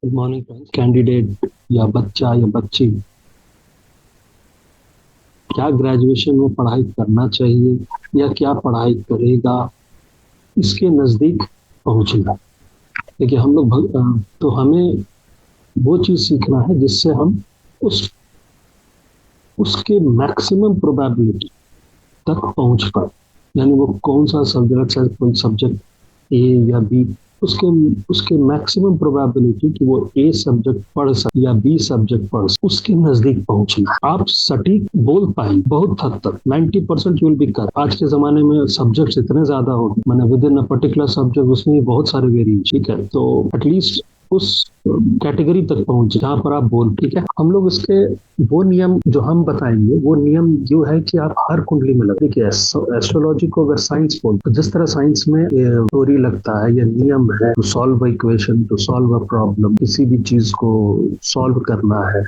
Good morning friends. Candidate या बच्चा या बच्ची क्या ग्रेजुएशन में पढ़ाई करना चाहिए या क्या पढ़ाई करेगा, इसके नज़दीक पहुंचना। देखिए हम लोग तो हमें वो चीज़ सीखना है जिससे हम उस उसके मैक्सिमम प्रोबेबिलिटी तक पहुंच पाए। यानी वो कौन सा सब्जेक्ट है, कोई सब्जेक्ट ए या बी, उसके उसके मैक्सिमम प्रोबेबिलिटी कि वो ए सब्जेक्ट पढ़ सके या बी सब्जेक्ट पढ़ सके, उसके नजदीक पहुंचना। आप सटीक बोल पाएंगे बहुत हद तक, 90% यू विल बी कर। आज के जमाने में सब्जेक्ट्स इतने ज्यादा हो गए, मैंने with in a particular subject उसमें भी बहुत सारे वेरिएशन, ठीक है। तो एटलीस्ट उस कैटेगरी तक पहुंचे जहां पर आप बोल, ठीक है। हम लोग इसके वो नियम जो हम बताएंगे, वो नियम जो है कि आप हर कुंडली में लगे। देखिए एस्ट्रोलॉजी को अगर साइंस बोल, तो जिस तरह साइंस में थ्योरी लगता है या नियम है, to solve a equation, to solve a problem, किसी भी चीज को सॉल्व करना है,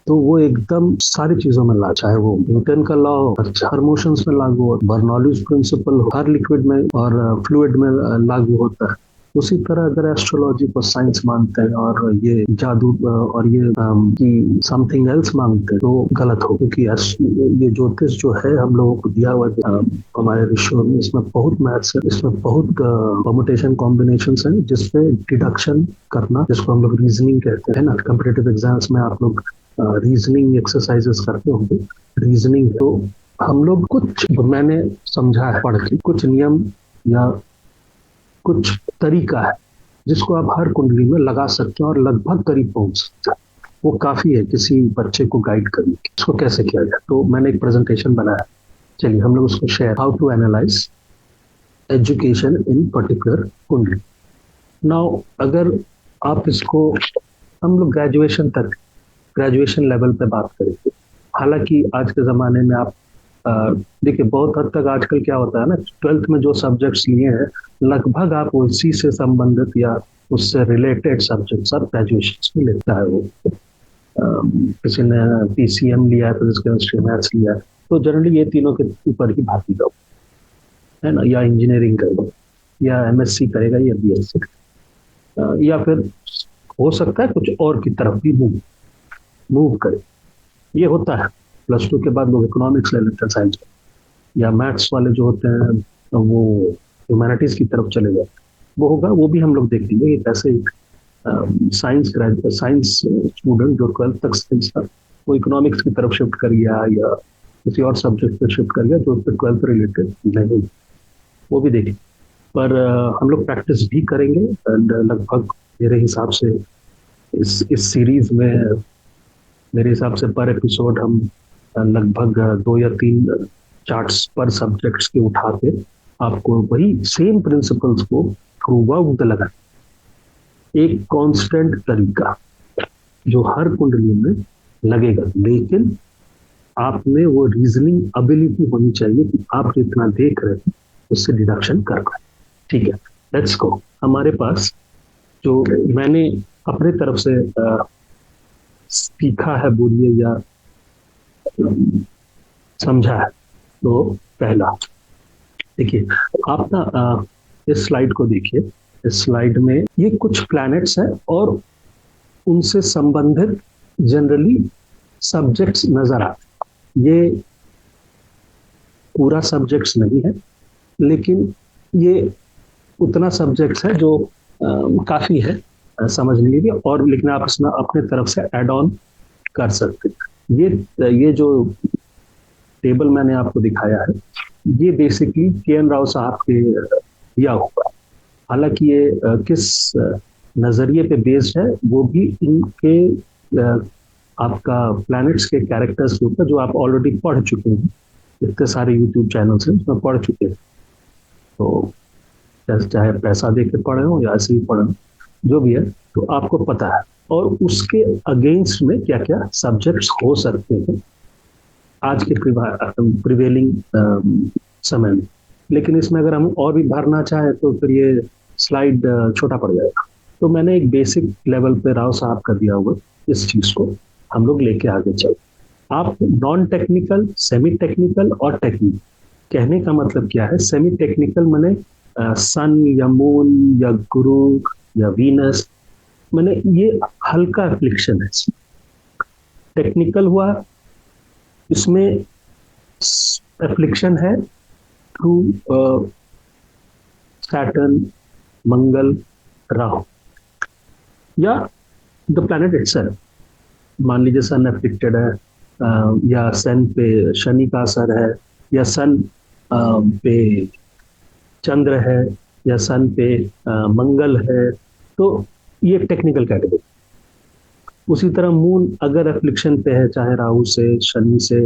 तो वो एकदम सारी चीजों में ला, चाहे वो न्यूटन का लॉ हो, हर मोशंस में लागू हो, बर्नौलीज प्रिंसिपल हो, हर लिक्विड में और फ्लूइड में लागू होता है। उसी तरह अगर एस्ट्रोलॉजी को साइंस मानते हैं और ये जादू और ये कि समथिंग एल्स मांगते हैं, तो गलत हो। क्योंकि ये ज्योतिष जो है हम लोगों को दिया हुआ हमारे ऋषियों में, इसमें बहुत मैथ्स है, इसमें बहुत परमुटेशन कॉम्बिनेशन है, जिसपे डिडक्शन करना, जिसको हम लोग रीजनिंग कहते हैं ना। कॉम्पिटेटिव एग्जाम्स में आप लोग रीजनिंग एक्सरसाइजेस करते होंगे। रीजनिंग तो हम लोग कुछ, मैंने समझा है पढ़ के, कुछ नियम या कुछ तरीका है जिसको आप हर कुंडली में लगा सकते हैं और लगभग करीब पहुंच सकते हैं। वो काफी है किसी बच्चे को गाइड करने के। इसको कैसे किया जाए, तो मैंने एक प्रेजेंटेशन बनाया, चलिए हम लोग उसको share. How to analyse education in particular kundli. Now अगर आप इसको, हम लोग ग्रेजुएशन तक, ग्रेजुएशन लेवल पे बात करेंगे। हालांकि आज के ज़माने में आप देखिए बहुत हद तक आजकल क्या होता है ना, ट्वेल्थ में जो सब्जेक्ट्स लिए हैं, लगभग आप उसी से संबंधित या उससे रिलेटेड सब्जेक्ट्स आप ग्रेजुएशन में लेता है। वो किसी ने पीसीएम लिया है, फिजिक्स केमिस्ट्री मैथ्स लिया है, तो जनरली ये तीनों के ऊपर ही भागेगा, है ना। या इंजीनियरिंग करेगा या एमएससी करेगा या बीएससी, या फिर हो सकता है कुछ और की तरफ भी मूव मूव करे। ये होता है। प्लस टू के बाद लोग इकोनॉमिक्स ले लेते हैं, साइंस, या मैथ्स वाले जो होते हैं तो वो ह्यूमैनिटीज की तरफ चले जाते हैं। वो होगा, वो भी हम लोग देखेंगे। ये कैसे साइंस साइंस स्टूडेंट जो ट्वेल्थ तक साइंस था, वो इकोनॉमिक्स की तरफ शिफ्ट कर गया या किसी और सब्जेक्ट पे शिफ्ट कर गया जो उससे ट्वेल्थ रिलेटेड नहीं, वो भी देखेंगे। पर हम लोग प्रैक्टिस भी करेंगे एंड लगभग मेरे हिसाब से इस सीरीज में, मेरे हिसाब से पर एपिसोड हम लगभग 2 या 3 चार्ट्स पर सब्जेक्ट्स के उठा के आपको वही सेम प्रिंसिपल्स को थ्रू आउट लगा, एक कांस्टेंट तरीका जो हर कुंडली में लगेगा। लेकिन आप में वो रीजनिंग एबिलिटी होनी चाहिए कि आप जितना देख रहे हैं उससे डिडक्शन कर पाए। ठीक है, लेट्स गो। हमारे पास जो मैंने अपने तरफ से सीखा है, बोलिए, या समझा है, तो पहला, देखिए आप ना इस स्लाइड को देखिए। इस स्लाइड में ये कुछ प्लैनेट्स हैं और उनसे संबंधित जनरली सब्जेक्ट्स नजर आते हैं। ये पूरा सब्जेक्ट्स नहीं है, लेकिन ये उतना सब्जेक्ट्स है जो काफी है समझने के लिए, और लेकिन आप इसमें अपने तरफ से ऐड ऑन कर सकते हैं। ये जो टेबल मैंने आपको दिखाया है, ये बेसिकली के एन राव साहब के दिया हुआ। हालांकि ये किस नजरिए पे बेस्ड है, वो भी इनके आपका प्लैनेट्स के कैरेक्टर्स के ऊपर, जो आप ऑलरेडी पढ़ चुके हैं, इतने सारे यूट्यूब चैनल्स हैं उसमें पढ़ चुके हैं। तो चाहे पैसा दे के पढ़े हो या ऐसे ही पढ़े हो, जो भी है, तो आपको पता है। और उसके अगेंस्ट में क्या क्या सब्जेक्ट्स हो सकते हैं आज के प्रिवेलिंग समय में। लेकिन इसमें अगर हम और भी भरना चाहें तो फिर ये स्लाइड छोटा पड़ जाएगा। तो मैंने एक बेसिक लेवल पे राव साहब का दिया हुआ, इस चीज को हम लोग लेके आगे चल। आप नॉन टेक्निकल, सेमी टेक्निकल और टेक्निकल, कहने का मतलब क्या है? सेमी टेक्निकल माने सन या मून या गुरु या वीनस, मैंने ये हल्का एप्लीकेशन है, टेक्निकल हुआ इसमें एप्लीकेशन है थ्रू सैटर्न, मंगल, राहु या द प्लैनेट इटसेल्फ। मान लीजिए सन एफिक्टेड है, या सन पे शनि का असर है, या सन पे चंद्र है, या सन पे मंगल है, तो ये टेक्निकल कैटेगरी। उसी तरह मून अगर एफ्लिक्शन पे है, चाहे राहु से, शनि से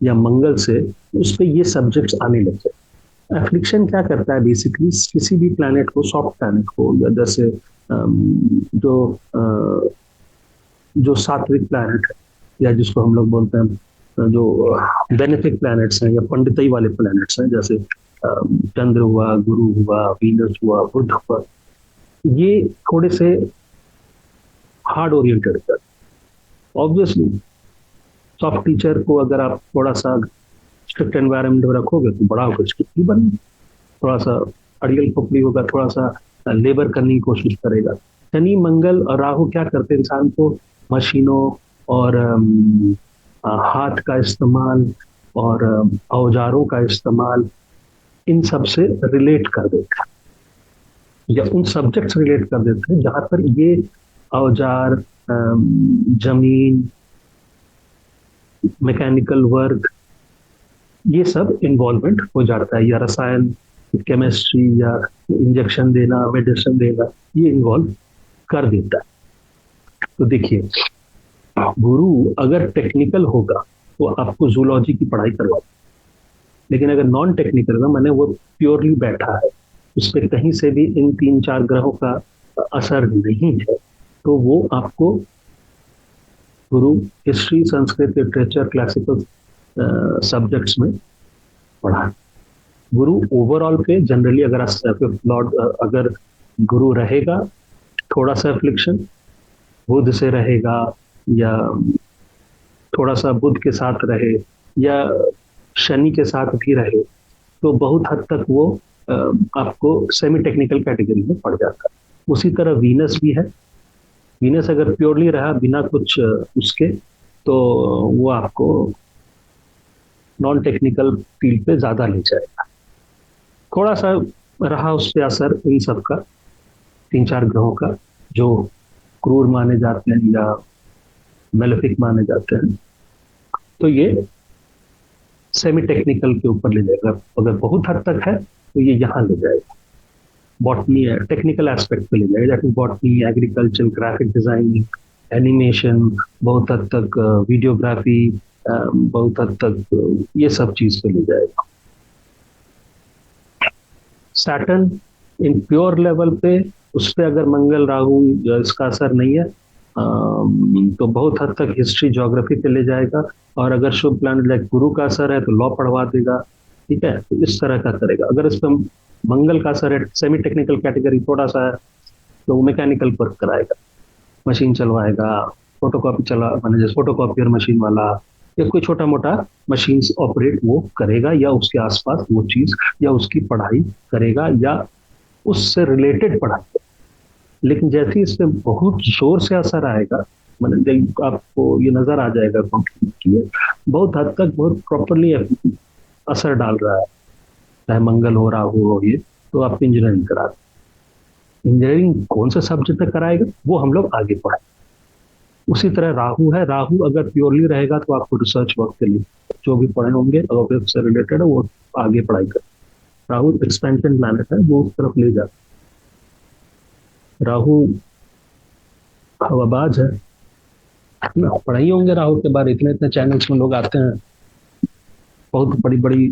या मंगल से, उस पे ये सब्जेक्ट्स आने लग जाए। एफ्लिक्शन क्या करता है बेसिकली, किसी भी प्लैनेट को, सॉफ्ट प्लैनेट को, या जैसे जो जो सात्विक प्लैनेट है, या जिसको हम लोग बोलते हैं जो बेनिफिक प्लैनेट्स हैं या पंडितई वाले प्लैनेट्स हैं, जैसे चंद्र हुआ, गुरु हुआ, वीनस हुआ, बुध हुआ, ये थोड़े से हार्ड ओरिएंटेड है। ऑब्वियसली सॉफ्ट टीचर को अगर आप थोड़ा सा स्ट्रिक्ट एनवायरनमेंट में रखोगे तो बड़ा होकर स्ट्रिक्ट ही बने, थोड़ा सा अड़ियल पकड़ी होगा, थोड़ा सा लेबर करने की कोशिश करेगा। शनि, मंगल और राहु क्या करते हैं, इंसान को मशीनों और हाथ का इस्तेमाल और औजारों का इस्तेमाल, इन सब से रिलेट कर देते हैं, या उन सब्जेक्ट से रिलेट कर देते हैं जहां पर ये औजार, जमीन, मैकेनिकल वर्क, ये सब इन्वॉल्वमेंट हो जाता है, या रसायन, केमिस्ट्री, या इंजेक्शन देना, मेडिसिन देना, ये इन्वॉल्व कर देता है। तो देखिए, गुरु अगर टेक्निकल होगा तो आपको जूलॉजी की पढ़ाई करवा, लेकिन अगर नॉन टेक्निकल है, मैंने वो प्योरली बैठा है, उस पर कहीं से भी इन 3-4 ग्रहों का असर नहीं है, तो वो आपको गुरु history, Sanskrit, literature, classical subjects में पढ़ा। गुरु ओवरऑल पे जनरली अगर लॉर्ड अगर गुरु रहेगा, थोड़ा सा एफ्लिक्शन बुध से रहेगा, या थोड़ा सा बुध के साथ रहे, या शनि के साथ भी रहे, तो बहुत हद तक वो आपको सेमी टेक्निकल कैटेगरी में पड़ जाता है। उसी तरह वीनस भी है, वीनस अगर प्योरली रहा बिना कुछ उसके, तो वो आपको नॉन टेक्निकल फील्ड पे ज्यादा ले जाएगा। थोड़ा सा रहा उस पर असर इन सब का, 3-4 ग्रहों का, जो क्रूर माने जाते हैं या मेलेफिक माने जाते हैं, तो ये सेमी टेक्निकल के ऊपर ले जाएगा। अगर बहुत हद तक है तो ये यहाँ ले जाएगा, बॉटनी है, टेक्निकल एस्पेक्ट पे ले जाएगा, जैसे botany, agriculture, graphic designing, animation, बहुत हद तक वीडियोग्राफी, बहुत हद तक ये सब चीज पे ले जाएगा। सैटर्न इन प्योर लेवल पे, उस पे अगर मंगल, राहु इसका असर नहीं है, तो बहुत हद तक हिस्ट्री, ज्योग्राफी पे ले जाएगा। और अगर शुभ प्लैनेट लाइक गुरु का असर है तो लॉ पढ़वा देगा, ठीक है, तो इस तरह का करेगा। अगर इस पर मंगल का असर है, सेमी टेक्निकल कैटेगरी थोड़ा सा है, तो वो मैकेनिकल वर्क कराएगा, मशीन चलवाएगा, फोटोकॉपी चला, माने जैसे फोटोकॉपियर मशीन वाला, या कोई छोटा मोटा मशीन ऑपरेट वो करेगा, या उसके आसपास वो चीज, या उसकी पढ़ाई करेगा, या उससे रिलेटेड पढ़ाई। लेकिन जैसे इस पे बहुत जोर से असर आएगा, मैंने आपको ये नजर आ जाएगा कि बहुत हद तक बहुत प्रॉपरली असर डाल रहा है, चाहे मंगल हो, राहु हो, ये तो आप इंजीनियरिंग करा, इंजीनियरिंग कौन सा सब्जेक्ट में कराएगा वो हम लोग आगे पढ़ाएं। उसी तरह राहु है, राहु अगर प्योरली रहेगा तो आपको रिसर्च वर्क के लिए जो भी पढ़े होंगे अगर से रिलेटेड है वो आगे पढ़ाई कर। राहु एक्सपेंशन प्लैनेट है, वो उस तरफ ले जाता। राहु हवाबाज है ना, पढ़ाई होंगे राहु के बारे, इतने इतने चैनल्स में लोग आते हैं, बहुत बड़ी बड़ी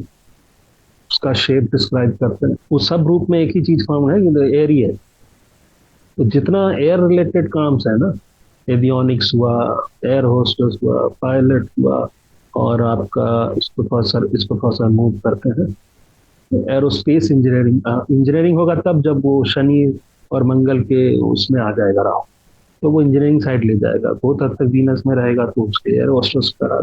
उसका शेप डिस्क्राइब करते हैं। उस सब रूप में एक ही चीज काम है, एयर ही है। तो जितना एयर रिलेटेड काम है ना, एवियोनिक्स हुआ, एयर होस्टेस हुआ, पायलट हुआ, और आपका इसको थोड़ा सा मूव करते हैं एरोस्पेस इंजीनियरिंग। इंजीनियरिंग होगा तब जब वो शनि और मंगल के उसमें आ जाएगा राहु, तो वो इंजीनियरिंग साइड ले जाएगा। बहुत हद तक वीनस में रहेगा तो उसके एयर होस्टेस करा,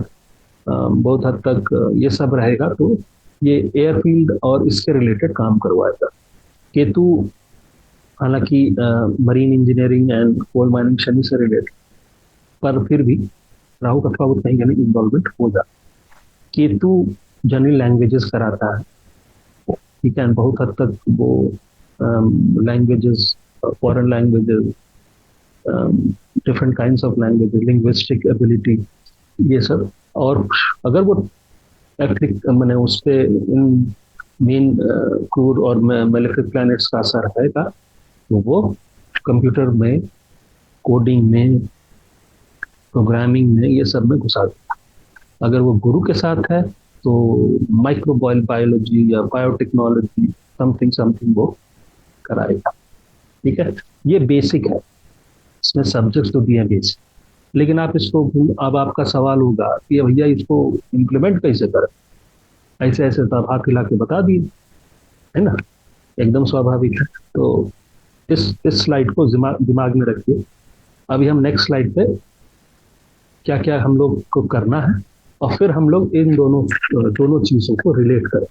बहुत हद तक ये सब रहेगा तो ये एयरफील्ड और इसके रिलेटेड काम करवाएगा। केतु हालांकि marine engineering and coal mining Shani से रिलेटेड, पर फिर भी राहु का थोड़ा बहुत कहीं कहीं इन्वॉल्वमेंट हो जाता है। केतु जनरल लैंग्वेजेस कराता है, ठीक है, बहुत हद तक वो languages, foreign languages, different kinds of languages, linguistic ability, ये सब। और अगर वो मैंने उस पे इन मेन क्रूर और मेलेफिक प्लैनेट्स का असर रहेगा, तो वो कंप्यूटर में, कोडिंग में, प्रोग्रामिंग में, ये सब में घुसा देगा। अगर वो गुरु के साथ है तो माइक्रोबायल बायोलॉजी या बायोटेक्नोलॉजी, समथिंग समथिंग वो कराएगा। ठीक है, ये बेसिक है, इसमें सब्जेक्ट्स तो दिए बेसिक। लेकिन आप इसको, अब आपका सवाल होगा कि भैया इसको इम्प्लीमेंट कैसे करें, ऐसे ऐसे तो आप हाथ हिला के बता दिए, है ना, एकदम स्वाभाविक है। तो इस स्लाइड को दिमाग में रखिए। अभी हम नेक्स्ट स्लाइड पे क्या क्या हम लोग को करना है, और फिर हम लोग इन दोनों दोनों चीजों को रिलेट करें।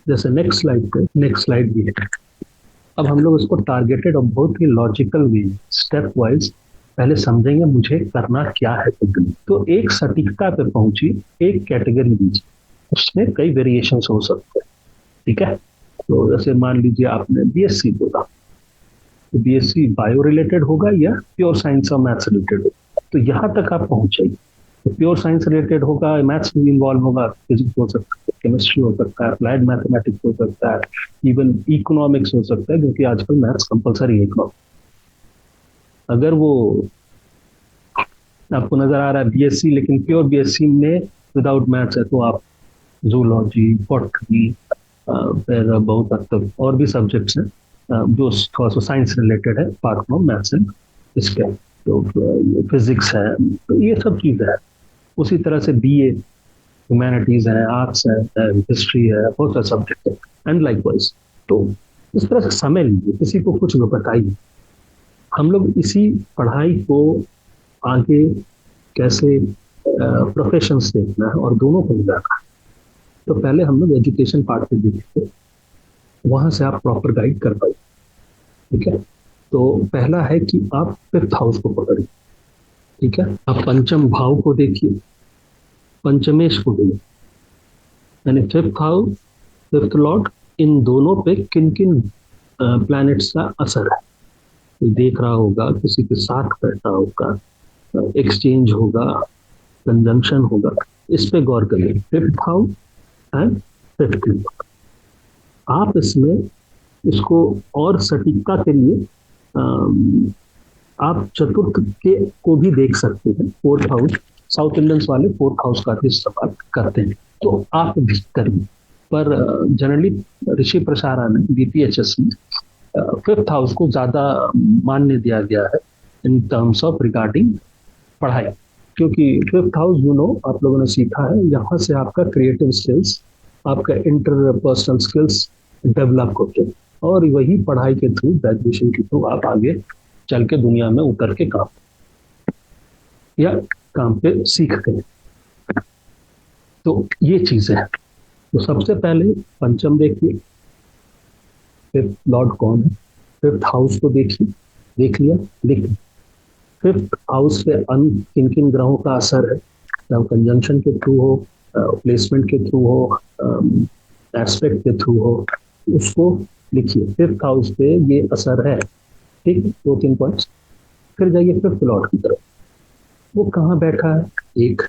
जैसे नेक्स्ट स्लाइड पे, नेक्स्ट स्लाइड भी है। अब हम लोग इसको टारगेटेड और बहुत ही लॉजिकल वे, स्टेप वाइज पहले समझेंगे मुझे करना क्या है जिंदगी। तो एक सटीकता पे पहुंची, एक कैटेगरी दीजिए, उसमें कई वेरिएशन हो सकते हैं। ठीक है, तो जैसे मान लीजिए आपने बीएससी बोला, तो बीएससी बायो रिलेटेड होगा या प्योर साइंस और मैथ्स रिलेटेड होगा, तो यहाँ तक आप पहुंचेंगे। तो प्योर साइंस रिलेटेड होगा, मैथ्स भी इन्वॉल्व होगा, फिजिक्स हो सकता है, केमिस्ट्री हो सकता है, अप्लाइड मैथमेटिक्स हो सकता है, इवन इकोनॉमिक्स हो सकता है, क्योंकि आजकल मैथ्स कंपलसरी है इकोनॉमिक्स। अगर वो आपको नजर आ रहा है बीएससी, लेकिन प्योर बीएससी में विदाउट मैथ्स है, तो आप जूलॉजी, बॉटनी, फिर बहुत हद तक और भी सब्जेक्ट्स हैं जो थोड़ा सा साइंस रिलेटेड है, पार्ट फ्रॉम मैथ्स एंड इसके, तो फिजिक्स है, तो ये सब चीजें है। उसी तरह से बीए ह्यूमैनिटीज है, आर्ट्स है, हिस्ट्री है, बहुत सारे सब्जेक्ट है, एंड लाइकवाइज। तो इस तरह से समय लीजिए, किसी को कुछ बताइए। हम लोग इसी पढ़ाई को आगे कैसे प्रोफेशंस देखना है और दोनों को मिलाना है, तो पहले हम लोग एजुकेशन पार्ट पे देखेंगे, वहां से आप प्रॉपर गाइड कर पाइए। ठीक है, तो पहला है कि आप फिफ्थ हाउस को पकड़िए। ठीक है, आप पंचम भाव को देखिए, पंचमेश को देखिए, यानी फिफ्थ हाउस, फिफ्थ लॉर्ड, इन दोनों पे किन किन प्लैनेट्स का असर है। कोई देख रहा होगा, किसी के साथ बैठा होगा, एक्सचेंज होगा, कंजंक्शन होगा, इस पे गौर करिए। Fifth house and fifth Lord, आप इसमें इसको और सटीकता के लिए आप चतुर्थ के को भी देख सकते हैं। फोर्थ हाउस, साउथ इंडियंस वाले फोर्थ हाउस का भी इस्तेमाल करते हैं, तो आप भी करिए। पर जनरली ऋषि प्रसारा ने बीपीएचएस में फिफ्थ हाउस को ज्यादा मान्य दिया गया है इन टर्म्स ऑफ रिगार्डिंग पढ़ाई, क्योंकि फिफ्थ हाउस आप लोगों ने सीखा है, यहाँ से आपका क्रिएटिव स्किल्स, आपका इंटरपर्सनल स्किल्स डेवलप होते हैं, और वही पढ़ाई के थ्रू, ग्रेजुएशन के थ्रू आप आगे चल के दुनिया में उतर के काम पे सीखते हैं। तो ये चीजें हैं। तो सबसे पहले पंचम देखिए, फिफ्थ लॉर्ड कौन है, फिफ्थ हाउस को देखिए, देख लिया, लिख। फिफ्थ हाउस पे किन किन ग्रहों का असर है, चाहे कंजंक्शन के थ्रू हो, प्लेसमेंट के थ्रू हो, एस्पेक्ट के थ्रू हो, उसको लिखिए। फिफ्थ हाउस पे ये असर है, ठीक, 2-3 पॉइंट्स। फिर जाइए फिफ्थ लॉर्ड की तरफ, वो कहाँ बैठा है, एक,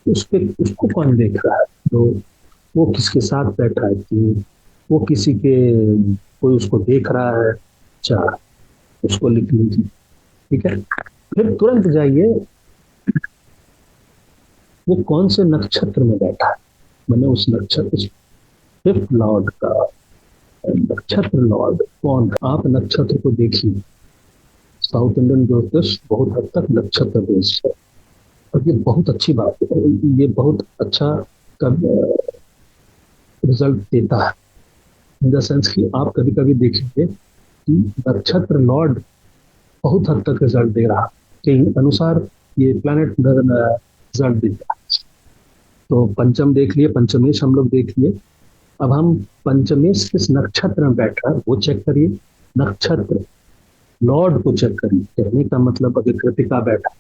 उस पे उसको कौन देख रहा है, तो वो किसके साथ बैठा है, कि वो किसी के, कोई उसको देख रहा है, चार, उसको लिख लीजिए। ठीक है, फिर तुरंत जाइए वो कौन से नक्षत्र में बैठा है, मैंने उस नक्षत्र, फिफ्थ लॉर्ड का नक्षत्र लॉर्ड कौन है, आप नक्षत्र को देखिए। साउथ इंडियन ज्योतिष बहुत हद तक नक्षत्र बेस्ड है, और ये बहुत अच्छी बात है, ये बहुत अच्छा रिजल्ट देता है, इन द सेंस कि आप कभी कभी देखेंगे कि नक्षत्र लॉर्ड बहुत हद तक रिजल्ट दे रहा, के अनुसार ये प्लैनेट रिजल्ट देता है। तो पंचम देख लिए, पंचमेश हम लोग देख लिए। अब हम पंचमेश किस नक्षत्र में बैठ रहा है वो चेक करिए। नक्षत्र लॉर्ड को चेक करिए। कहने का मतलब अगर कृतिका बैठा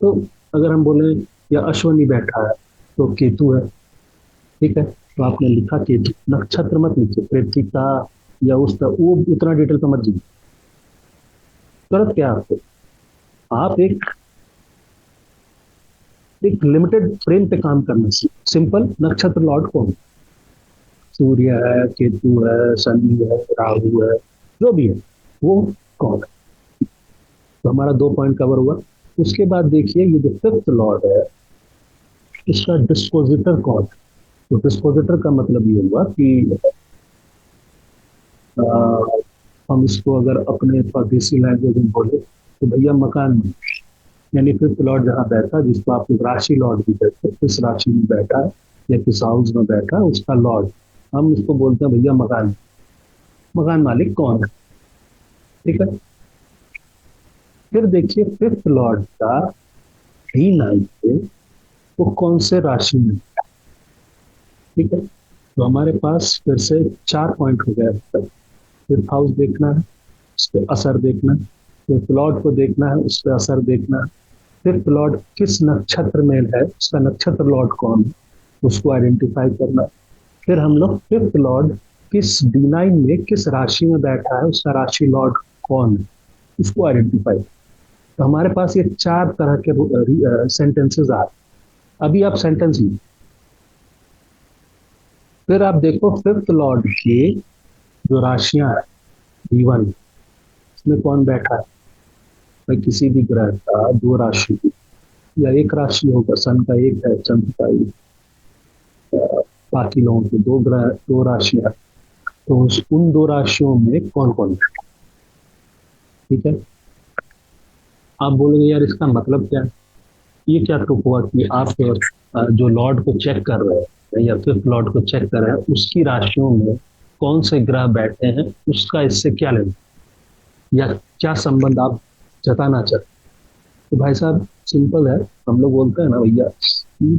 तो अगर हम बोले या अश्वनी बैठा है तो केतु है, ठीक है। तो आपने लिखा केतु, नक्षत्र मत लिखिए कृतिका या उस तरह, वो उतना डिटेल तो मत दीजिए। गलत क्या है आपको, आप एक लिमिटेड फ्रेम पे काम करना सीख। सिंपल, नक्षत्र लॉर्ड कौन है? सूर्य है, केतु है, शनि है, राहु है, जो भी है वो कौन है। तो हमारा 2 पॉइंट कवर हुआ। उसके बाद देखिए ये जो फिफ्थ लॉर्ड है इसका डिस्पोजिटर कौन है। तो डिस्पोजिटर का मतलब ये हुआ कि आ, हम इसको अगर अपने देसी लैंग्वेज में बोले तो भैया मकान में, यानी फिफ्थ लॉर्ड जहाँ बैठा, जिसको आप लोग राशि लॉर्ड भी कहते हैं, किस राशि में बैठा है या किस हाउस में बैठा है उसका लॉर्ड, हम उसको बोलते हैं भैया मकान। मकान मालिक कौन है, ठीक है। फिर देखिए फिफ्थ लॉर्ड का ही नाइट पे वो कौन से राशि में, ठीक है। तो हमारे पास फिर से 4 पॉइंट हो गए अब तक। फिफ्थ हाउस देखना है, उस पर असर देखना है। फिफ्थ लॉर्ड को देखना है, उस पर असर देखना है। फिफ्थ लॉर्ड किस नक्षत्र में है, उसका नक्षत्र लॉर्ड कौन है, उसको आइडेंटिफाई करना है। फिर हम लोग फिफ्थ लॉर्ड किस D9 में किस राशि में बैठा है, उसका राशि लॉर्ड कौन है, इसको आइडेंटिफाई। तो हमारे पास ये 4 तरह के सेंटेंसेस आ रहे। अभी आप सेंटेंस ली, फिर आप देखो फिफ्थ लॉर्ड की जो राशियां है D1, इसमें कौन बैठा है। भाई किसी भी ग्रह का 2 राशि या एक राशि होगा, सन का एक है, चंद्र का एक, बाकी लोगों के 2 ग्रह 2 राशियां। तो उन 2 राशियों में कौन कौन बैठा, ठीक है। आप बोलेंगे यार इसका मतलब क्या है, ये क्या तुक हुआ कि आप जो लॉर्ड को चेक कर रहे हैं या फिफ्थ लॉर्ड को चेक कर रहे हैं उसकी राशियों में कौन से ग्रह बैठे हैं, उसका इससे क्या लेना या क्या संबंध आप जताना चाहते। तो भाई साहब सिंपल है, हम लोग बोलते हैं ना भैया कि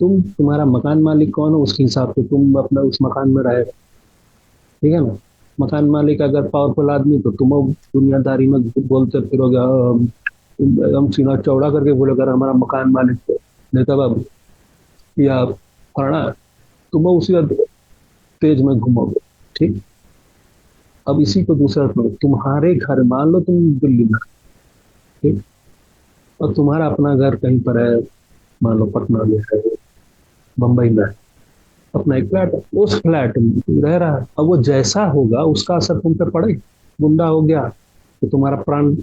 तुम्हारा मकान मालिक कौन है, उसके हिसाब से तुम अपना उस मकान में रहे, ठीक है ना। मकान मालिक अगर पावरफुल आदमी तो तुम दुनियादारी में बोलते फिरोगे, हम सीना चौड़ा करके बोले अगर हमारा मकान मालिक तो नेता बाबू या फलाना, तुम उसी तेज में घूमोगे, ठीक। अब इसी को दूसरा तुम्हारे घर, मान लो तुम दिल्ली में, ठीक, और तुम्हारा अपना घर कहीं पर है, मान लो पटना में है, बम्बई में है, अपना एक फ्लैट है, उस फ्लैट में रह रहा है। अब वो जैसा होगा उसका असर तुम पे पड़े। गुंडा हो गया तो तुम्हारा प्राण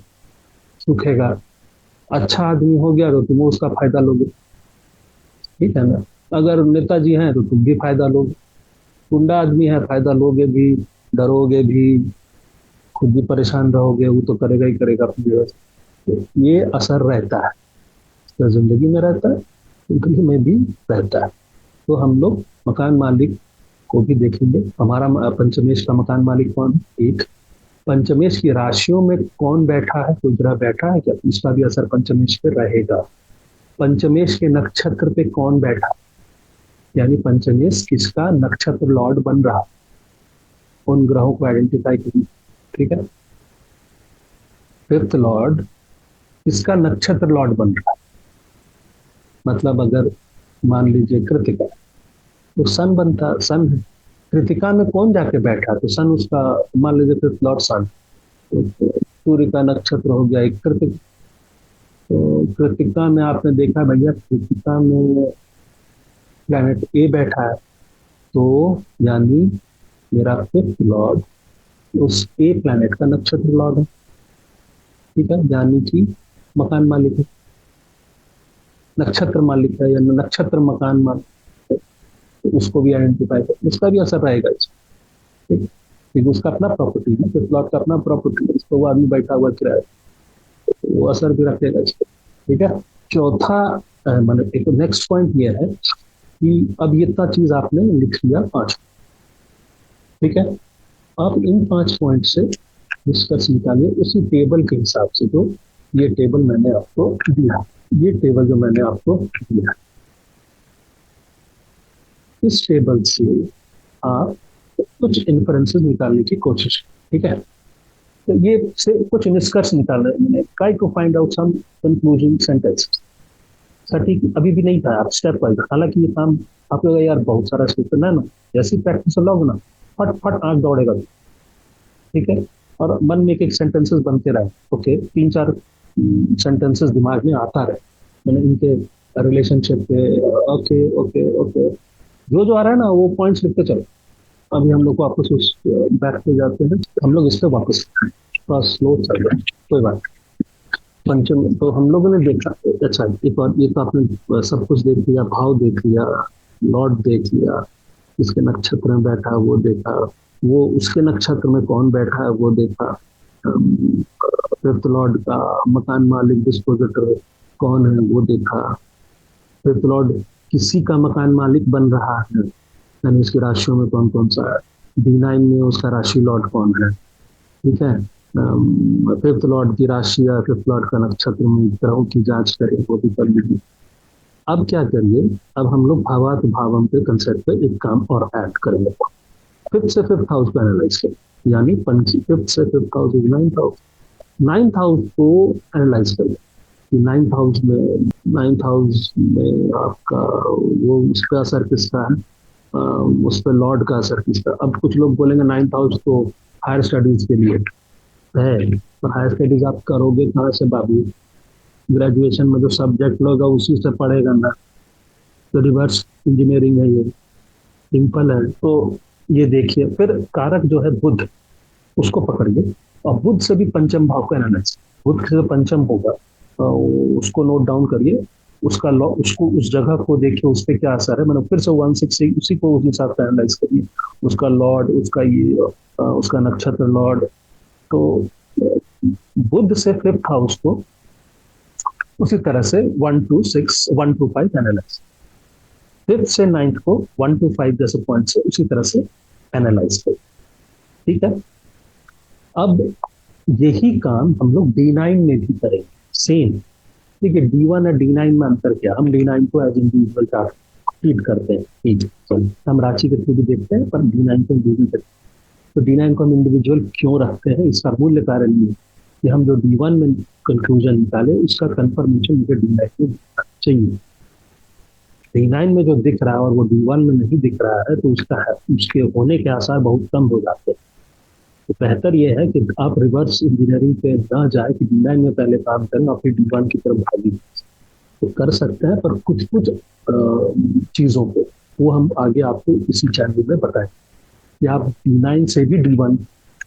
सूखेगा, अच्छा आदमी हो गया तो तुम उसका फायदा लोगे, ठीक है ना। अगर नेताजी हैं तो तुम भी फायदा लोगे, गुंडा आदमी है फायदा लोगे भी, डरोगे भी, खुद भी परेशान रहोगे, वो तो करेगा ही करेगा अपनी जगह से। तो ये असर रहता है, इसका जिंदगी में रहता है, जिंदगी में भी रहता है। तो हम लोग मकान मालिक को भी देखेंगे, हमारा पंचमेश का मकान मालिक कौन है, एक। पंचमेश की राशियों में कौन बैठा है, कोई ग्रह बैठा है क्या, इसका भी असर पंचमेश पे रहेगा। पंचमेश के नक्षत्र पे कौन बैठा, यानी पंचमेश किसका नक्षत्र लॉर्ड बन रहा, उन ग्रहों को आइडेंटिफाई करिए, ठीक है। फिफ्थ लॉर्ड किसका नक्षत्र लॉर्ड बन रहा है, मतलब अगर मान लीजिए कृतिका तो सन बनता, सन है। कृतिका में कौन जाके बैठा तो सन उसका, मान लीजिए फिफ्थ लॉर्ड सन, तो सूर्य का नक्षत्र हो गया एक कृतिक। तो कृतिका में आपने देखा भैया, कृतिका में प्लैनेट ए बैठा है, तो यानी मेरा फिफ्थ लॉर्ड उस ए प्लैनेट का नक्षत्र लॉर्ड है, ठीक है, यानी कि मकान मालिक है, नक्षत्र मालिक है या नक्षत्र मकान मालिक है, तो उसको भी आइडेंटिफाई कर, उसका भी असर रहेगा इसमें, ठीक। क्योंकि उसका अपना प्रॉपर्टी है, फिफ्थ लॉर्ड का अपना प्रॉपर्टी है, इसको वो आदमी बैठा हुआ किराया, तो वो असर भी रखेगा इसको, ठीक है। चौथा मतलब एक नेक्स्ट पॉइंट ये है कि अब ये इतना चीज आपने लिख लिया 5, ठीक है। आप इन 5 पॉइंट से डिस्कस निकालिए उसी टेबल के हिसाब से, जो ये टेबल मैंने आपको दिया, ये टेबल जो मैंने आपको दिया, इस टेबल से आप कुछ इन्फ्रेंसेस निकालने की कोशिश, ठीक है। तो ये से कुछ निष्कर्ष निकालने मैंने try to find out some conclusion sentence. सटीक अभी भी नहीं था, आप स्टेप वाइज, हालांकि ये काम आप लोग यार बहुत सारा सीखना है ना, जैसी प्रैक्टिस लोगे ना फट फट आंख दौड़ेगा, ठीक है। और मन में एक एक सेंटेंसेस बनते रहे, ओके, तीन चार सेंटेंसेस दिमाग में आता रहे, मैंने इनके रिलेशनशिप पे, ओके ओके ओके, जो जो आ रहा है ना वो पॉइंट्स लिखते चलो। अभी हम लोग वापस उस बैक पे जाते हैं, हम लोग इस पे वापस थोड़ा स्लो चल रहा है, कोई बात। पंचम तो हम लोगों ने देखा, अच्छा एक बार ये तो आपने सब कुछ देख लिया, भाव देख लिया, लॉर्ड देख लिया, इसके नक्षत्र में बैठा वो देखा, वो उसके नक्षत्र में कौन बैठा है वो देखा, फिफ्थ लॉर्ड का मकान मालिक डिस्पोजिटर कौन है वो देखा, फिफ्थ लॉर्ड किसी का मकान मालिक बन रहा है, यानी उसकी राशियों में कौन कौन सा है, D9 में उसका राशि लॉर्ड कौन है, ठीक है। फिफ्थ लॉर्ड की राशि या फिफ्थ लॉर्ड का नक्षत्र में ग्रहों की जांच करें, वो भी कर लीजिए। अब क्या करिए, अब हम लोग भावार्थ भावम के कंसेप्ट पे एक काम और ऐड करेंगे। फिफ्थ से फिफ्थ हाउस को एनालाइज करें, यानी पंच फिफ्थ से fifth house is ninth house, ninth house को एनालाइज करिए कि नाइन्थ हाउस में आपका वो उस पर असर किसका है, उस पर लॉर्ड का असर किसका। अब कुछ लोग बोलेंगे नाइन्थ हाउस तो हायर स्टडीज के लिए है, तो हायर स्टडीज आप करोगे कहाँ से बाबू, ग्रेजुएशन में जो सब्जेक्ट लोगा उसी से पढ़ेगा ना, तो रिवर्स इंजीनियरिंग है ये, सिंपल है। तो ये देखिए, फिर कारक जो है बुध, उसको पकड़िए और बुध से भी पंचम भाव का एनालिसिस, बुध से पंचम होगा, उसको नोट डाउन करिए, उसका लॉ, उसको उस जगह को देखिए, उस पर क्या असर है, मतलब फिर से 1 6 उसी को उस हिसाब से एनालाइज करिए, उसका लॉर्ड, उसका ये उसका नक्षत्र लॉर्ड। तो बुध से फिफ्थ हाउस को उसी तरह से 1 to 6 1 to 5 एनालाइज, फिफ्थ से नाइन्थ को 1 to 5 जैसे पॉइंट से उसी तरह से एनालाइज करें, ठीक है। अब यही काम हम लोग D9 में भी करेंगे, सेम, ठीक है। D1 और D9 में अंतर क्या, हम D9 को एज इंडिविजुअल चार्ट ट्रीट करते हैं, ठीक है, हम राशि के थ्रू भी देखते हैं, पर D9 को इंडिविजुअल करते हैं। तो D9 को हम इंडिविजुअल क्यों रखते हैं, इसका मूल्य कारण ये कि हम जो D1 में कंक्लूजन निकाले उसका कंफर्मेशन मुझे D9 में चाहिए। D9 में जो दिख रहा है और वो D1 में नहीं दिख रहा है, तो उसके होने के आसार बहुत कम हो जाते हैं। तो बेहतर यह है कि आप रिवर्स इंजीनियरिंग पे ना जाए कि D9 में पहले काम करें और फिर D1 की तरफ भागी, तो कर सकते हैं, पर कुछ कुछ चीजों पे वो हम आगे आपको इसी चैनल में बताएं कि आप D9 से भी D1,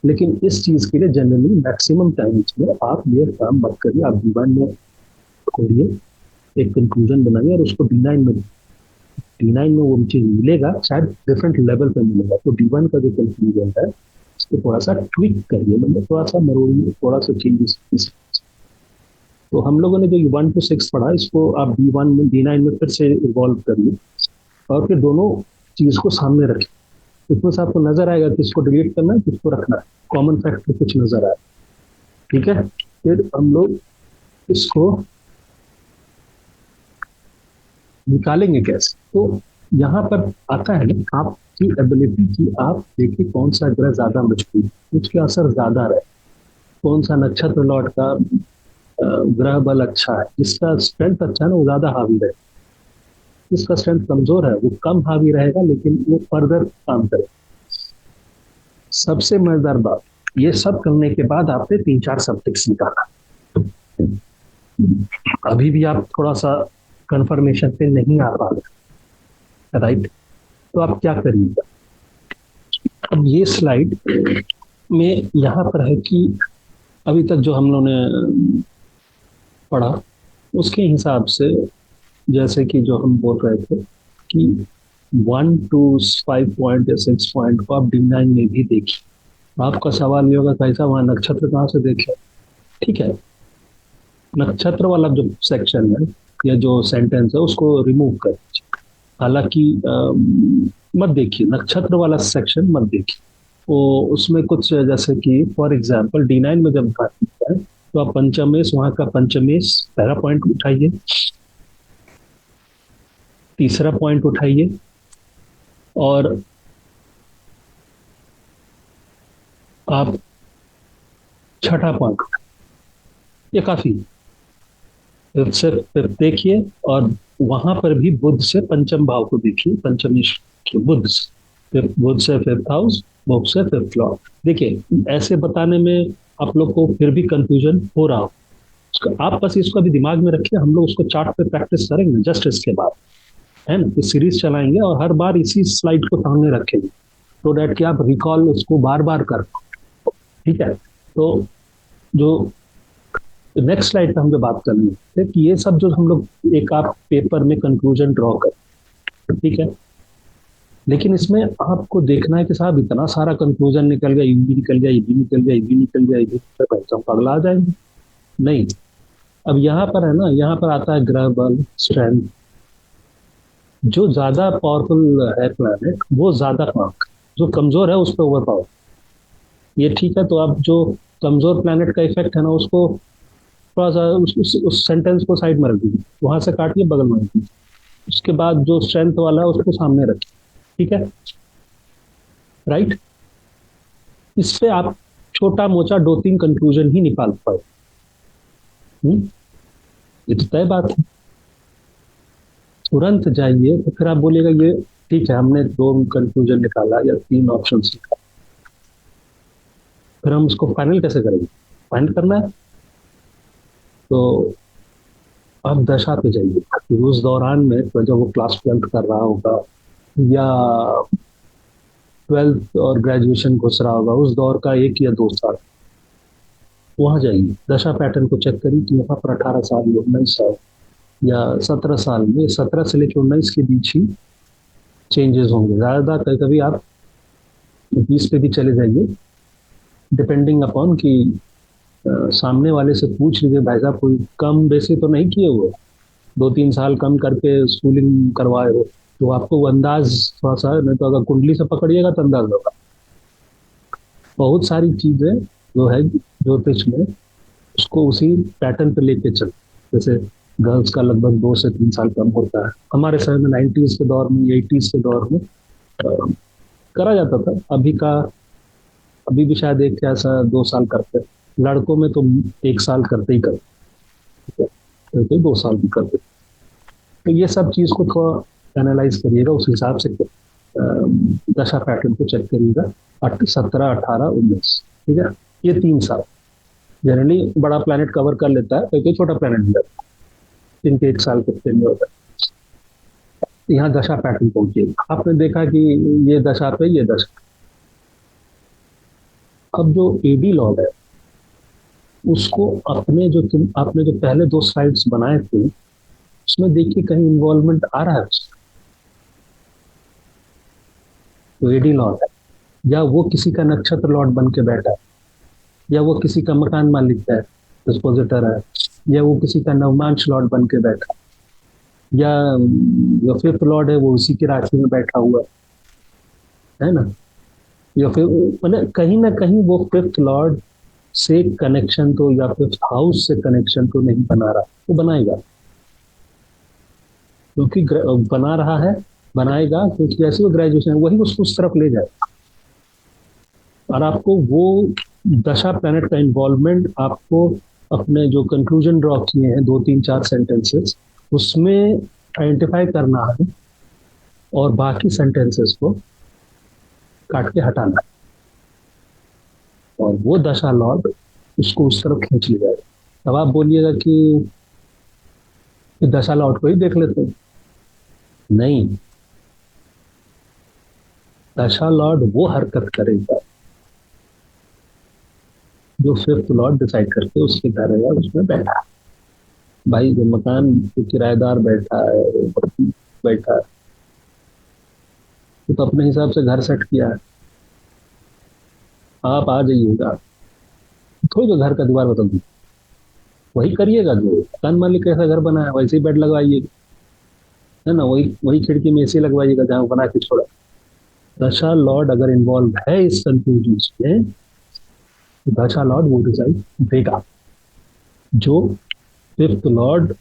लेकिन इस चीज के लिए जनरली मैक्सिमम टाइम्स में आप ये काम मत करिए, आप D1 में खोलिए, एक कंक्लूजन बनाइए और उसको D9 में वो चीज मिलेगा, शायद डिफरेंट लेवल पे मिलेगा। तो D1 का जो कंक्लूजन है इसको थोड़ा सा ट्विक करिए, मतलब थोड़ा सा मरोड़िए, थोड़ा सा चेंजेस। तो हम लोगों ने जो 1 to 6 पढ़ा, इसको आप D1 में D9 में फिर से इवॉल्व करिए और फिर दोनों चीज को सामने रखिए, उसमें से आपको नजर आएगा किसको डिलीट करना है किसको रखना है, कॉमन फैक्टर कुछ नजर आए, ठीक है। फिर हम लोग इसको निकालेंगे कैसे, तो यहाँ पर आता है ना आपकी एबिलिटी की, आप देखिए कौन सा ग्रह ज्यादा मजबूत, उसके असर ज्यादा रहे, कौन सा नक्षत्र लॉर्ड का ग्रह बल अच्छा है, जिसका स्ट्रेंथ अच्छा है ना वो ज्यादा हावी रहे, जिसका स्ट्रेंथ कमजोर है वो कम हावी रहेगा लेकिन वो फर्दर काम करे। सबसे मजेदार बात, ये सब करने के बाद आपने 3 4 सब्जेक्ट्स निकाला, अभी भी आप थोड़ा सा कंफर्मेशन पे नहीं आ पा रहे, राइट, तो आप क्या करिएगा। अब ये स्लाइड में यहाँ पर है कि अभी तक जो हम लोगों ने पढ़ा उसके हिसाब से, जैसे कि जो हम बोल रहे थे कि 1 to 5 पॉइंट या 6 पॉइंट को आप D9 में भी देखिए। आपका सवाल ये होगा कैसा, वहां नक्षत्र कहाँ से देखे, ठीक है। नक्षत्र वाला जो सेक्शन है या जो सेंटेंस है उसको रिमूव कर दीजिए, हालांकि मत देखिए, नक्षत्र वाला सेक्शन मत देखिए, वो उसमें कुछ जैसे कि फॉर एग्जांपल D9 में जब बात करता है तो आप पंचमेश, वहां का पंचमेश पहला पॉइंट उठाइए, तीसरा पॉइंट उठाइए और आप छठा पॉइंट, ये काफी, फिर देखिए, और वहां पर भी बुध से पंचम भाव को देखिए, पंचमी के बुध से, फिर बुध से फिफ्थ हाउस, बुध से फिफ्थ लॉर्ड। देखिए ऐसे बताने में आप लोग को फिर भी कंफ्यूजन हो रहा हो, आप बस इसको अभी दिमाग में रखिए, हम लोग उसको चार्ट पे प्रैक्टिस करेंगे जस्ट इसके बाद, है ना, तो सीरीज चलाएंगे और हर बार इसी स्लाइड को सामने रखेंगे, तो डेट कि आप रिकॉल उसको बार बार कर, ठीक है। तो जो नेक्स्ट स्लाइड पे हम जो बात करनी है कि ये सब जो हम लोग एक आप पेपर में कंक्लूजन ड्रॉ कर, ठीक है, लेकिन इसमें आपको देखना है कि साहब इतना सारा कंक्लूजन निकल गया, ये भी निकल गया, ये भी निकल गया, ये भी निकल गया, ये भी निकल गया, तो हम पगला आ जाएंगे। नहीं, अब यहाँ पर है ना, यहाँ पर आता है ग्रह बल, स्ट्रेंथ। जो ज्यादा पावरफुल है प्लैनेट वो ज्यादा पावर, जो कमजोर है उस पर ओवर पावर, ये ठीक है। तो अब जो कमजोर प्लैनेट का इफेक्ट है ना, उसको थोड़ा सा उस सेंटेंस को साइड में रख दीजिए, वहां से काटिए, बगल में रखिए, उसके बाद जो स्ट्रेंथ वाला है उसको सामने रखिए, ठीक है, राइट। इस पे आप छोटा मोटा दो तीन कंक्लूजन ही निकाल पाए। ये तो तय बात है, तुरंत जाइए तो फिर आप बोलिएगा ये ठीक है, हमने दो कंक्लूजन निकाला या तीन ऑप्शन निकाला, फिर हम उसको फाइनल कैसे करेंगे? फाइनल करना है तो आप दशा पे जाइए, फिर उस दौरान में तो जब वो क्लास 12th कर रहा होगा या 12th और ग्रेजुएशन घुस रहा होगा, उस दौर का 1 या 2 साल, वहां जाइए, दशा पैटर्न को चेक करिए कि यहाँ पर 18 साल या 19 साल या 17 साल में, 17 से लेकर 19 के बीच ही चेंजेस होंगे ज्यादा, कभी कभी आप 20 पे भी चले जाइए, डिपेंडिंग अपॉन कि सामने वाले से पूछ लीजिए, भाई साहब कोई कम बेसी तो नहीं किए हुए, 2-3 साल कम करके स्कूलिंग करवाए हो, तो आपको वो अंदाज थोड़ा सा, नहीं तो अगर कुंडली से पकड़िएगा तो अंदाज होगा। बहुत सारी चीजें जो है ज्योतिष में, उसको उसी पैटर्न पे लेके चल, जैसे गर्ल्स का लगभग 2 से 3 साल कम होता है, हमारे समय में 90s के दौर में, 80s के दौर में करा जाता था, अभी भी शायद एक ऐसा 2 साल करते हैं, लड़कों में तो 1 साल करते ही करते, तो 2 साल भी करते। तो ये सब चीज को थोड़ा एनालाइज करिएगा, उस हिसाब से दशा पैटर्न को चेक करिएगा, 17, 18, 19, ठीक है, ये 3 साल जनरली बड़ा प्लेनेट कवर कर लेता है, तो छोटा प्लेनेट भी रहता है, इनके 1 साल कितने में होता है। यहाँ दशा पैटर्न पहुंचेगा, आपने देखा कि ये दशा पे ये दशा, अब जो एडी लॉर्ड है उसको अपने जो आपने जो पहले 2 स्लाइड्स बनाए थे उसमें देखिए कहीं इन्वॉल्वमेंट आ रहा है उसका, तो एडी लॉर्ड है, या वो किसी का नक्षत्र लॉर्ड बन के बैठा है, या वो किसी का मकान मालिक है, डिस्पोजिटर है, या वो किसी का नवमांश लॉर्ड बन के बैठा, या जो फिफ्थ लॉर्ड है वो उसी की राशि में बैठा हुआ है ना, या फिर मतलब कहीं ना कहीं वो फिफ्थ लॉर्ड से कनेक्शन तो, या फिफ्थ हाउस से कनेक्शन तो नहीं बना रहा, वो बनाएगा, क्योंकि बना रहा है, बनाएगा, क्योंकि जैसे वो ग्रेजुएशन है वही उसको उस तरफ ले जाए, और आपको वो दशा प्लैनेट का इन्वॉल्वमेंट आपको अपने जो कंक्लूजन ड्रॉ किए हैं 2, 3, 4 सेंटेंसेस उसमें आइडेंटिफाई करना है, और बाकी सेंटेंसेस को काट के हटाना है, और वो दशा लॉर्ड उसको उस तरफ खींच ले जाएगा। अब आप बोलिएगा कि दशा लॉर्ड को ही देख लेते हैं, नहीं, दशा लॉर्ड वो हरकत करेगा जो फिफ्थ लॉर्ड डिसाइड करके उसके घर या उसमें बैठा है। भाई जो मकान जो किराएदार बैठा है, बैठा है, तो अपने हिसाब से घर सेट किया है, आप आ जाइएगा, थोड़ी तो घर का दीवार बदल दी, वही करिएगा, जो मकान मालिक कैसा घर बनाया वैसे ही बेड लगवाइएगा, है ना, वही वही खिड़की में एसी लगवाइएगा जहां बना के छोड़ा। दशा लॉर्ड अगर इन्वॉल्व है इस कंफ्यूजन में, तो दशा लॉर्ड वो रिजल्ट देगा जो फिफ्थ लॉर्ड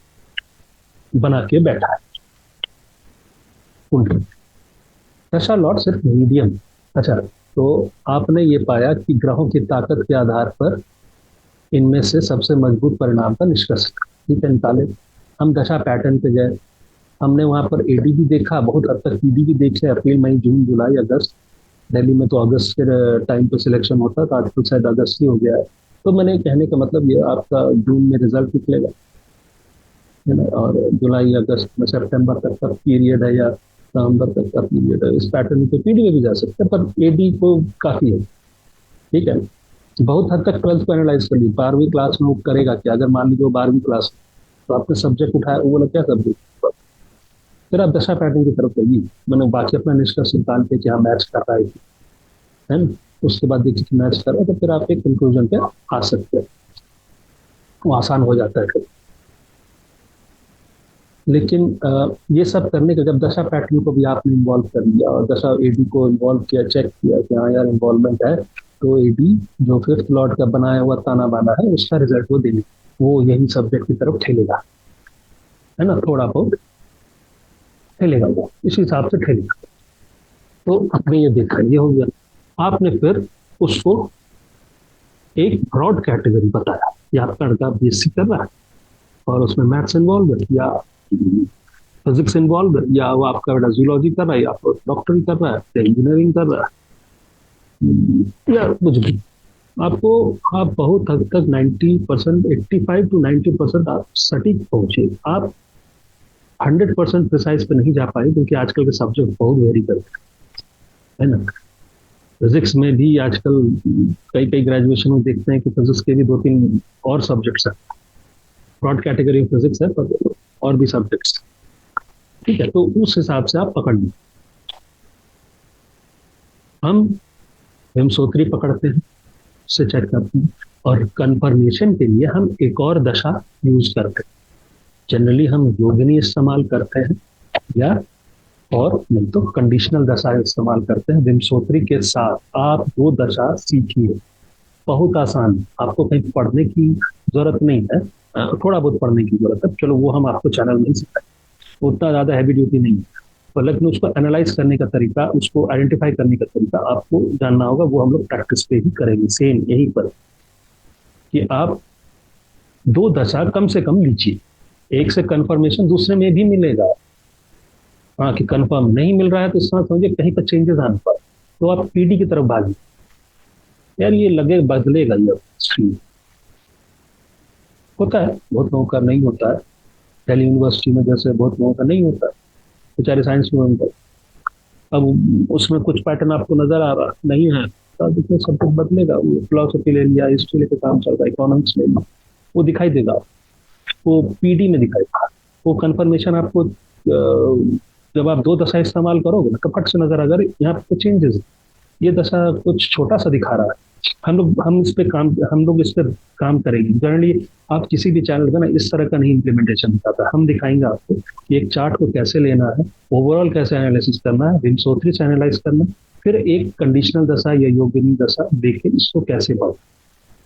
बना के बैठा है उल्टा। दशा लॉर्ड सिर्फ मीडियम, अच्छा, तो आपने ये पाया कि ग्रहों की ताकत के आधार पर इनमें से सबसे मजबूत परिणाम का निष्कर्ष ठीक है निकाले। हम दशा पैटर्न पे गए, हमने वहां पर एडी भी देखा, बहुत हद तक पीडी भी देखे, अप्रैल मई जून जुलाई अगस्त। दिल्ली में तो अगस्त के टाइम पे सिलेक्शन होता था, आजकल शायद अगस्त ही हो गया है। तो मैंने कहने का मतलब ये आपका जून में रिजल्ट निकलेगा है ना, और जुलाई अगस्त में सितंबर तक का पीरियड है या नवंबर तक का पीरियड है। इस पैटर्न पे पीडी में भी जा सकते हैं, पर एडी को काफी है। ठीक है, बहुत हद तक ट्वेल्थ को एनालाइज कर ली। 12वीं क्लास में वो करेगा क्या, अगर मान लीजिए वो 12वीं क्लास तो आपने सब्जेक्ट उठाया, वो बोला क्या सब्जेक्ट, फिर आप दशा पैटर्न की तरफ जाइए। मैंने बाकी अपना निष्कर्ष निकाल के कि हाँ मैच कर रहा है ना, उसके बाद देखिए कि मैच कर रहा है, तो फिर आप एक कंक्लूजन पे आ सकते हैं, वो आसान हो जाता है फिर। लेकिन ये सब करने के जब दशा पैटर्न को भी आपने इन्वॉल्व कर लिया और दशा एडी को इन्वॉल्व किया, चेक किया कि हाँ यार इन्वॉल्वमेंट है, तो एडी जो फिफ्थ लॉर्ड का बनाया हुआ ताना बाना है उसका रिजल्ट वो देंगे, वो यही सब्जेक्ट की तरफ ठेलेगा, है ना, थोड़ा बहुत ठेलेगा, वो इस हिसाब से ठेलेगा। तो आपने ये देखा, ये हो गया। आपने फिर उसको एक ब्रॉड कैटेगरी बताया कि आपका लड़का बीएससी कर रहा है और उसमें मैथ्स इन्वॉल्व है या फिजिक्स इन्वॉल्व है, या वो आपका बेटा जूलॉजी कर रहा है, या डॉक्टरी कर रहा है, या इंजीनियरिंग कर रहा है, या कुछ भी। आपको आप बहुत हद तक 90%, 85 to 90% आप सटीक पहुंचे। आप 100% प्रिसाइज पे नहीं जा पाए क्योंकि आजकल के सब्जेक्ट बहुत वेरी करते हैं, है ना। फिजिक्स में भी आजकल कई कई ग्रेजुएशन में देखते हैं कि फिजिक्स के भी 2-3 और सब्जेक्ट्स हैं, ब्रॉड कैटेगरी फिजिक्स है पर और भी सब्जेक्ट्स। ठीक है, तो उस हिसाब से आप पकड़ लीजिए। हम हिमसूत्री पकड़ते हैं, उससे चेक करते हैं, और कंफर्मेशन के लिए हम एक और दशा यूज करते हैं। जनरली हम योगिनी इस्तेमाल करते हैं, या और नहीं तो कंडीशनल दशा इस्तेमाल करते हैं। विमसोत्री के साथ आप वो दशा सीखिए, बहुत आसान, आपको कहीं पढ़ने की जरूरत नहीं है। थोड़ा बहुत पढ़ने की जरूरत है, चलो वो हम आपको चैनल में सिखाएं, उतना ज्यादा हैवी ड्यूटी नहीं है, पर लेकिन उसको एनालाइज करने का तरीका, उसको आइडेंटिफाई करने का तरीका आपको जानना होगा। वो हम लोग प्रैक्टिस पे ही करेंगे, सेम यहीं पर, कि आप 2 दशा कम से कम लीजिए, एक से कंफर्मेशन दूसरे में भी मिलेगा। हाँ, कि कंफर्म नहीं मिल रहा है तो इसका समझिए कहीं पर चेंजेस आने पर, तो आप पीडी की तरफ भागिए, यार ये लगे बदलेगा, ये स्ट्रीम होता है, बहुत लोगों का नहीं होता है। दिल्ली यूनिवर्सिटी में जैसे बहुत लोगों का नहीं होता है, बेचारे साइंस में होता है। अब उसमें कुछ पैटर्न आपको नजर आ रहा नहीं है, तो देखिए सब कुछ बदलेगा। वो फिलोसफी ले लिया, हिस्ट्री लेके काम चल रहा है, इकोनॉमिक्स ले लिया, वो दिखाई देगा, वो पीडी में दिखाई देगा। वो कंफर्मेशन आपको जब आप 2 दशा इस्तेमाल करोगे ना, तो फट से नजर, अगर यहाँ पे चेंजेस, ये दशा कुछ छोटा सा दिखा रहा है, हम लोग इस पर काम करेंगे। जनरली आप किसी भी चैनल का ना इस तरह का नहीं इम्प्लीमेंटेशन दिखाता, हम दिखाएंगे आपको कि एक चार्ट को कैसे लेना है, ओवरऑल कैसे एनालिसिस करना है, विमसोत्री से एनालाइज करना, फिर एक कंडीशनल दशा या योगिनी दशा देखे इसको कैसे पढ़ो,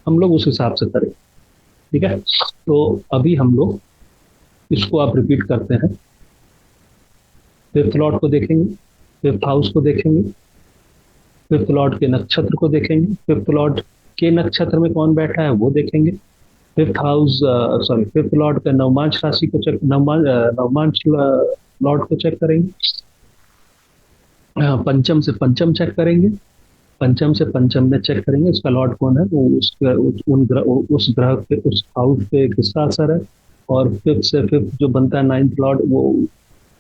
हम लोग उस हिसाब से करें। ठीक है, तो अभी हम लोग इसको आप रिपीट करते हैं। फिफ्थ लॉर्ड को देखेंगे, फिफ्थ हाउस को देखेंगे, फिफ्थ लॉर्ड के नक्षत्र को देखेंगे, फिफ्थ लॉर्ड के नक्षत्र में कौन बैठा है वो देखेंगे, fifth house sorry fifth Lord का नवमांश राशि को चेक, नवमांश लॉर्ड को चेक करेंगे, पंचम से पंचम चेक करेंगे, पंचम से पंचम में चेक करेंगे उसका लॉर्ड कौन है, वो उस ग्रह पे, उस हाउस पे किसका असर है, और फिफ्थ से फिफ्थ जो बनता है नाइन्थ लॉर्ड, वो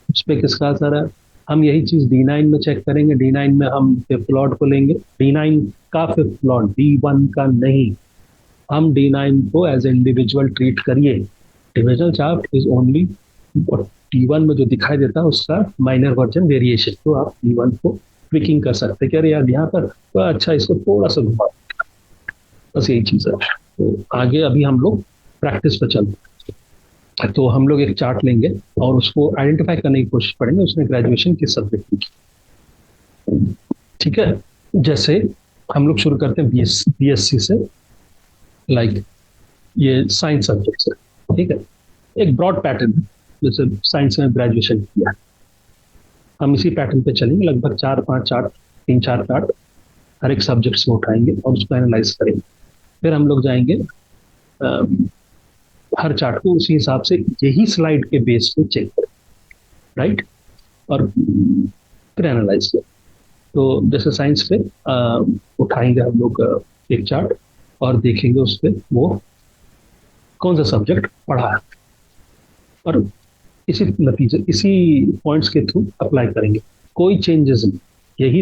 उस पे किसका असर है। हम यही चीज D9 में चेक करेंगे। D9 में हम फिफ्थ लॉर्ड को लेंगे, D9 का फिफ्थ लॉर्ड, D1 का नहीं। हम D9 को एज इंडिविजुअल ट्रीट करिए। Divisional chart is only D1 में जो दिखाई देता है उसका माइनर वर्जन वेरिएशन, तो आप D1 को ट्विकिंग कर सकते हैं कि अरे यार यहाँ पर तो अच्छा, इसको थोड़ा सा घुमा, बस यही चीज है। तो आगे अभी हम लोग प्रैक्टिस पे चलते हैं। तो हम लोग एक चार्ट लेंगे और उसको आइडेंटिफाई करने की कोशिश करेंगे उसने ग्रेजुएशन किस सब्जेक्ट में की। ठीक है, जैसे हम लोग शुरू करते हैं बीएससी से, लाइक ये साइंस सब्जेक्ट से। ठीक है, एक ब्रॉड पैटर्न है, जैसे साइंस में ग्रेजुएशन किया, हम इसी पैटर्न पे चलेंगे, लगभग 4-5 चार्ट, 3-4 चार्ट हर एक सब्जेक्ट से उठाएंगे और उसको एनालाइज करेंगे। फिर हम लोग जाएंगे अ, हर चार्ट को उसी हिसाब से यही स्लाइड के बेस पे चेक करें, राइट, और फिर एनालाइज करें। तो जैसे साइंस पे उठाएंगे हम लोग एक चार्ट और देखेंगे उस पर वो कौन सा सब्जेक्ट पढ़ा है, और इसी नतीजे इसी पॉइंट्स के थ्रू अप्लाई करेंगे। कोई चेंजेस नहीं, यही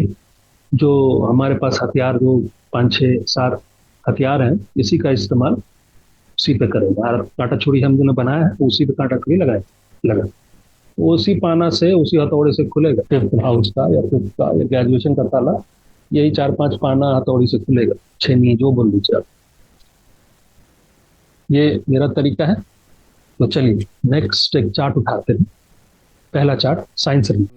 जो हमारे पास हथियार, जो 5 6 7 हथियार हैं, इसी का इस्तेमाल उसी पे करेंगे। और कांटा छुरी हम जो ने बनाया है उसी पे कांटा छुरी लगाए लगा, उसी पाना से उसी हथौड़े से खुलेगा 5th हाउस का या 5th का या ग्रेजुएशन का ताला, यही 4 5 पाना हथौड़ी से खुलेगा, 6 नहीं, जो बोल दीजिए आप। ये मेरा तरीका है। तो चलिए नेक्स्ट एक चार्ट उठाते हैं। पहला चार्ट साइंस रीडिंग।